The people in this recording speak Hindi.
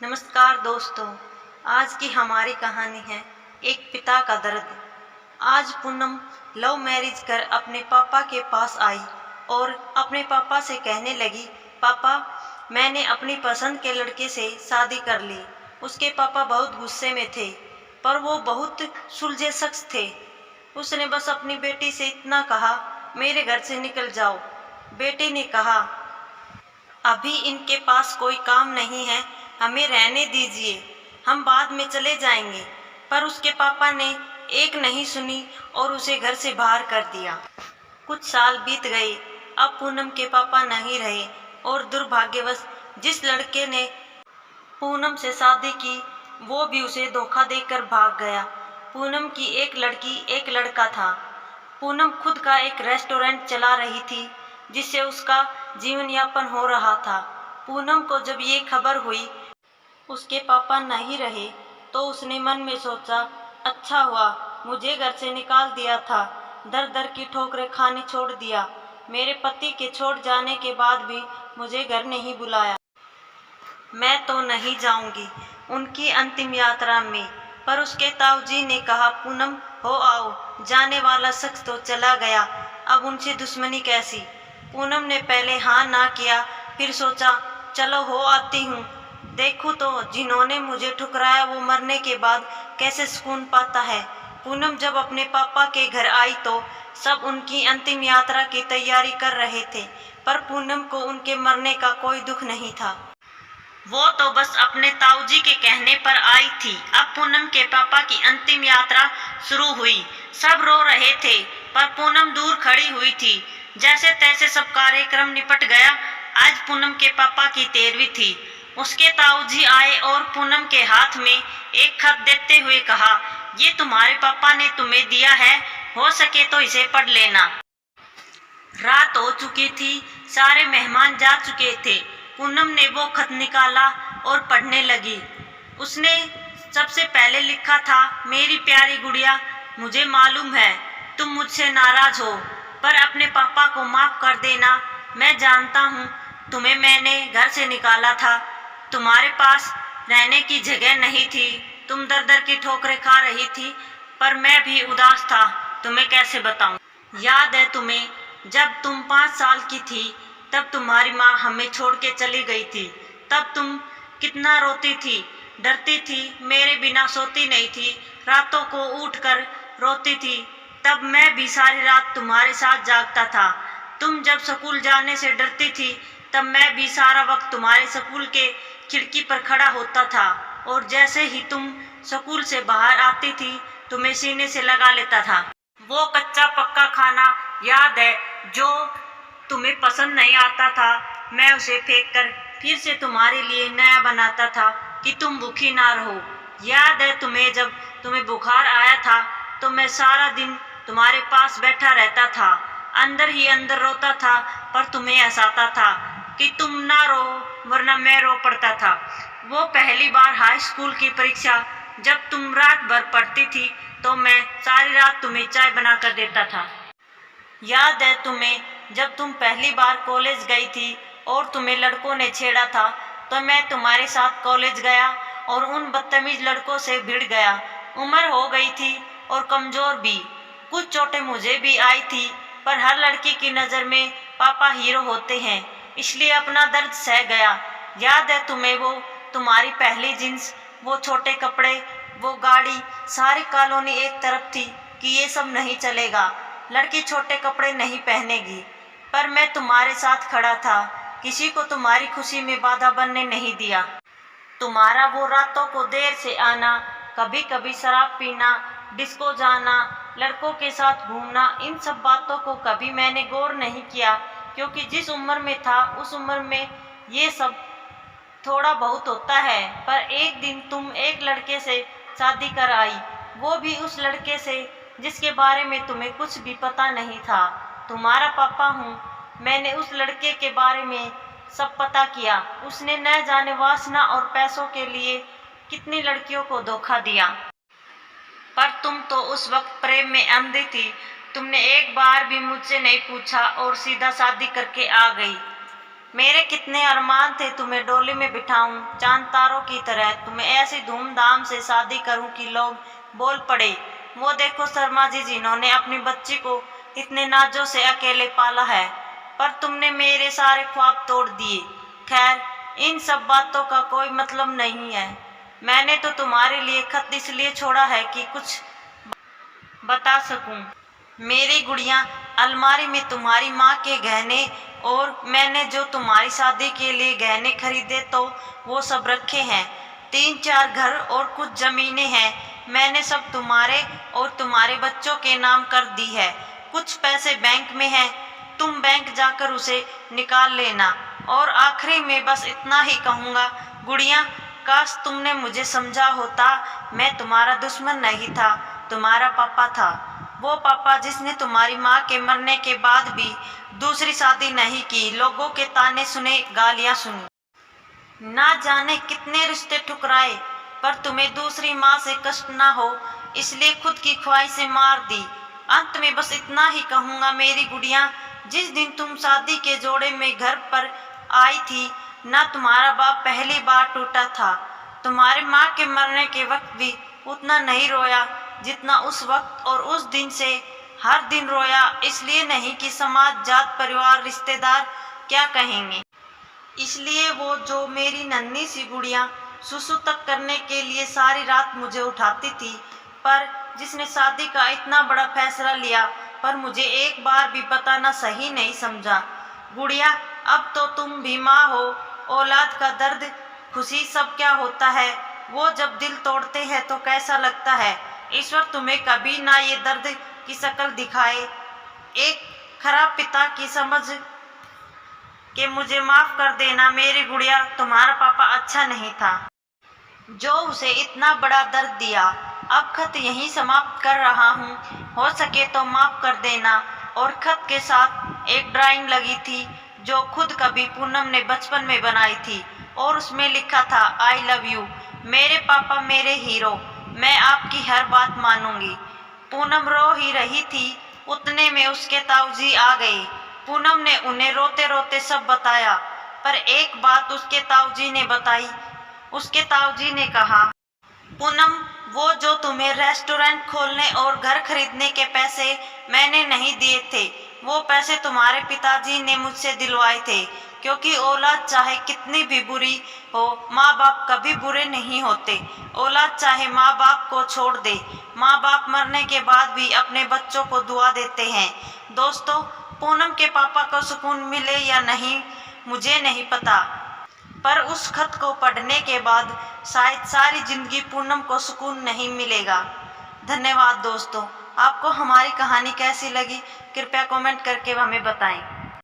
नमस्कार दोस्तों। आज की हमारी कहानी है एक पिता का दर्द। आज पूनम लव मैरिज कर अपने पापा के पास आई और अपने पापा से कहने लगी, पापा मैंने अपनी पसंद के लड़के से शादी कर ली। उसके पापा बहुत गुस्से में थे, पर वो बहुत सुलझे शख्स थे। उसने बस अपनी बेटी से इतना कहा, मेरे घर से निकल जाओ। बेटी ने कहा, अभी इनके पास कोई काम नहीं है, हमें रहने दीजिए, हम बाद में चले जाएंगे। पर उसके पापा ने एक नहीं सुनी और उसे घर से बाहर कर दिया। कुछ साल बीत गए। अब पूनम के पापा नहीं रहे और दुर्भाग्यवश जिस लड़के ने पूनम से शादी की वो भी उसे धोखा देकर भाग गया। पूनम की एक लड़की एक लड़का था। पूनम खुद का एक रेस्टोरेंट चला रही थी जिससे उसका जीवन यापन हो रहा था। पूनम को जब ये खबर हुई उसके पापा नहीं रहे तो उसने मन में सोचा, अच्छा हुआ मुझे घर से निकाल दिया था, दर दर की ठोकरें खानी छोड़ दिया। मेरे पति के छोड़ जाने के बाद भी मुझे घर नहीं बुलाया। मैं तो नहीं जाऊंगी उनकी अंतिम यात्रा में। पर उसके ताऊजी ने कहा, पूनम हो आओ, जाने वाला शख्स तो चला गया, अब उनसे दुश्मनी कैसी। पूनम ने पहले हाँ ना किया, फिर सोचा चलो हो आती हूँ, देखूँ तो जिन्होंने मुझे ठुकराया वो मरने के बाद कैसे सुकून पाता है। पूनम जब अपने पापा के घर आई तो सब उनकी अंतिम यात्रा की तैयारी कर रहे थे, पर पूनम को उनके मरने का कोई दुख नहीं था। वो तो बस अपने ताऊजी के कहने पर आई थी। अब पूनम के पापा की अंतिम यात्रा शुरू हुई। सब रो रहे थे पर पूनम दूर खड़ी हुई थी। जैसे तैसे सब कार्यक्रम निपट गया। आज पूनम के पापा की 13वीं थी। उसके ताऊजी आए और पूनम के हाथ में एक खत देते हुए कहा, ये तुम्हारे पापा ने तुम्हें दिया है, हो सके तो इसे पढ़ लेना। रात हो चुकी थी, सारे मेहमान जा चुके थे। पूनम ने वो खत निकाला और पढ़ने लगी। उसने सबसे पहले लिखा था, मेरी प्यारी गुड़िया, मुझे मालूम है तुम मुझसे नाराज हो, पर अपने पापा को माफ कर देना। मैं जानता हूँ तुम्हें मैंने घर से निकाला था, तुम्हारे पास रहने की जगह नहीं थी, तुम दर दर की ठोकरें खा रही थी, पर मैं भी उदास था, तुम्हें कैसे बताऊं। याद है तुम्हें जब तुम 5 साल की थी तब तुम्हारी माँ हमें छोड़ के चली गई थी। तब तुम कितना रोती थी, डरती थी, मेरे बिना सोती नहीं थी, रातों को उठकर रोती थी। तब मैं भी सारी रात तुम्हारे साथ जागता था। तुम जब स्कूल जाने से डरती थी तब मैं भी सारा वक्त तुम्हारे स्कूल के खिड़की पर खड़ा होता था और जैसे ही तुम स्कूल से बाहर आती थी तुम्हें सीने से लगा लेता था। वो कच्चा पक्का खाना याद है जो तुम्हें पसंद नहीं आता था, मैं उसे फेंक कर फिर से तुम्हारे लिए नया बनाता था कि तुम भूखी ना रहो। याद है तुम्हें जब तुम्हें बुखार आया था तो मैं सारा दिन तुम्हारे पास बैठा रहता था, अंदर ही अंदर रोता था, पर तुम्हें हंसाता था कि तुम ना रो वरना मैं रो पड़ता था। वो पहली बार हाई स्कूल की परीक्षा जब तुम रात भर पढ़ती थी तो मैं सारी रात तुम्हें चाय बना कर देता था। याद है तुम्हें जब तुम पहली बार कॉलेज गई थी और तुम्हें लड़कों ने छेड़ा था तो मैं तुम्हारे साथ कॉलेज गया और उन बदतमीज लड़कों से भिड़ गया। उम्र हो गई थी और कमजोर भी, कुछ चोटें मुझे भी आई थी, पर हर लड़की की नज़र में पापा हीरो होते हैं, इसलिए अपना दर्द सह गया। याद है तुम्हें वो तुम्हारी पहली जींस, वो छोटे कपड़े, वो गाड़ी, सारी कॉलोनी एक तरफ थी कि ये सब नहीं चलेगा, लड़की छोटे कपड़े नहीं पहनेगी, पर मैं तुम्हारे साथ खड़ा था, किसी को तुम्हारी खुशी में बाधा बनने नहीं दिया। तुम्हारा वो रातों को देर से आना, कभी कभी शराब पीना, डिस्को जाना, लड़कों के साथ घूमना, इन सब बातों को कभी मैंने गौर नहीं किया, क्योंकि जिस उम्र में था उस उम्र में ये सब थोड़ा बहुत होता है। पर एक दिन तुम एक लड़के से शादी कर आई, वो भी उस लड़के से जिसके बारे में तुम्हें कुछ भी पता नहीं था। तुम्हारा पापा हूँ, मैंने उस लड़के के बारे में सब पता किया। उसने न जाने वासना और पैसों के लिए कितनी लड़कियों को धोखा दिया, पर तुम तो उस वक्त प्रेम में अंधी थी। तुमने एक बार भी मुझसे नहीं पूछा और सीधा शादी करके आ गई। मेरे कितने अरमान थे तुम्हें डोली में बिठाऊं चांद तारों की तरह, तुम्हें ऐसी धूमधाम से शादी करूं कि लोग बोल पड़े, वो देखो शर्मा जी जिन्होंने अपनी बच्ची को इतने नाजों से अकेले पाला है, पर तुमने मेरे सारे ख्वाब तोड़ दिए। खैर, इन सब बातों का कोई मतलब नहीं है। मैंने तो तुम्हारे लिए खत इसलिए छोड़ा है कि कुछ बता सकूं। मेरी गुड़िया, अलमारी में तुम्हारी माँ के गहने और मैंने जो तुम्हारी शादी के लिए गहने खरीदे तो वो सब रखे हैं। 3-4 घर और कुछ जमीनें हैं, मैंने सब तुम्हारे और तुम्हारे बच्चों के नाम कर दी है। कुछ पैसे बैंक में हैं, तुम बैंक जाकर उसे निकाल लेना। और आखिरी में बस इतना ही कहूँगा, गुड़िया, काश तुमने मुझे समझा होता। मैं तुम्हारा दुश्मन नहीं था, तुम्हारा पापा था। वो पापा जिसने तुम्हारी माँ के मरने के बाद भी दूसरी शादी नहीं की, लोगों के ताने सुने, गालियाँ सुनी, ना जाने कितने रिश्ते ठुकराए, पर तुम्हें दूसरी माँ से कष्ट ना हो इसलिए खुद की ख्वाहिशें मार दी। अंत में बस इतना ही कहूँगा मेरी गुड़िया, जिस दिन तुम शादी के जोड़े में घर पर आई थी, ना तुम्हारा बाप पहली बार टूटा था। तुम्हारी माँ के मरने के वक्त भी उतना नहीं रोया जितना उस वक्त, और उस दिन से हर दिन रोया, इसलिए नहीं कि समाज, जात, परिवार, रिश्तेदार क्या कहेंगे। इसलिए वो जो मेरी नन्ही सी गुड़िया सुसु तक करने के लिए सारी रात मुझे उठाती थी, पर जिसने शादी का इतना बड़ा फैसला लिया पर मुझे एक बार भी बताना सही नहीं समझा। गुड़िया, अब तो तुम भी माँ हो, औलाद का दर्द, खुशी सब क्या होता है, वो जब दिल तोड़ते हैं तो कैसा लगता है। ईश्वर तुम्हें कभी ना ये दर्द की शक्ल दिखाए। एक खराब पिता की समझ के मुझे माफ कर देना मेरी गुड़िया, तुम्हारा पापा अच्छा नहीं था जो उसे इतना बड़ा दर्द दिया। अब खत यहीं समाप्त कर रहा हूँ, हो सके तो माफ कर देना। और खत के साथ एक ड्राइंग लगी थी जो खुद कभी पूनम ने बचपन में बनाई थी, और उसमें लिखा था, आई लव यू मेरे पापा, मेरे हीरो, मैं आपकी हर बात मानूंगी। पूनम रो ही रही थी, उतने में उसके ताऊजी आ गए। पूनम ने उन्हें रोते रोते सब बताया, पर एक बात उसके ताऊजी ने बताई। उसके ताऊजी ने कहा, पूनम, वो जो तुम्हें रेस्टोरेंट खोलने और घर खरीदने के पैसे मैंने नहीं दिए थे, वो पैसे तुम्हारे पिताजी ने मुझसे दिलवाए थे, क्योंकि औलाद चाहे कितनी भी बुरी हो, माँ बाप कभी बुरे नहीं होते। औलाद चाहे माँ बाप को छोड़ दे, माँ बाप मरने के बाद भी अपने बच्चों को दुआ देते हैं। दोस्तों, पूनम के पापा को सुकून मिले या नहीं मुझे नहीं पता, पर उस खत को पढ़ने के बाद शायद सारी जिंदगी पूनम को सुकून नहीं मिलेगा। धन्यवाद दोस्तों। आपको हमारी कहानी कैसी लगी कृपया कमेंट करके हमें बताएं।